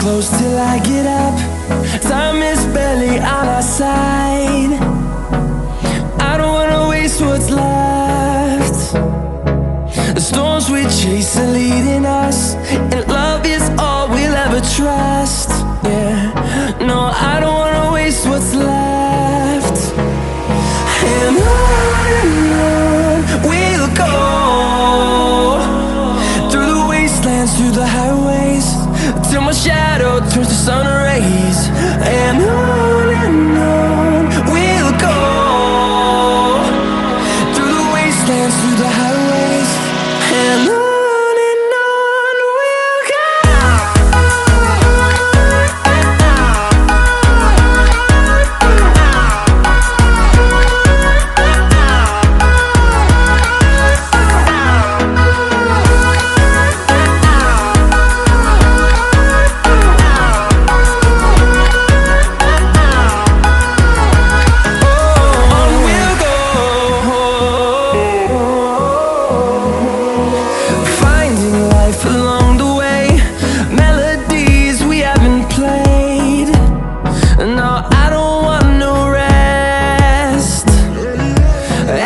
close till I get up. Time is barely on our side. I don't wanna waste what's left. The storms we chase are leading us, and love is all we'll ever trust. Yeah, no, I don't wanna waste what's left. And on we'll go, through the wastelands, through the highways, till my shadow turns to sun rays. And on we'll go, through the wastelands, through the highways, and on we'll go. Along the way, melodies we haven't played. No, I don't want no rest.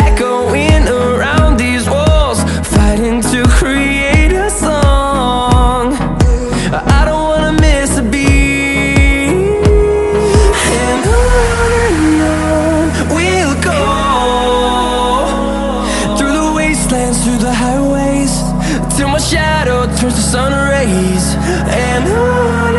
Echoing around these walls, fighting to create a song. I don't wanna miss a beat. And on we'll go, through the wastelands, through the highways, till my shadow turns to sun rays. And on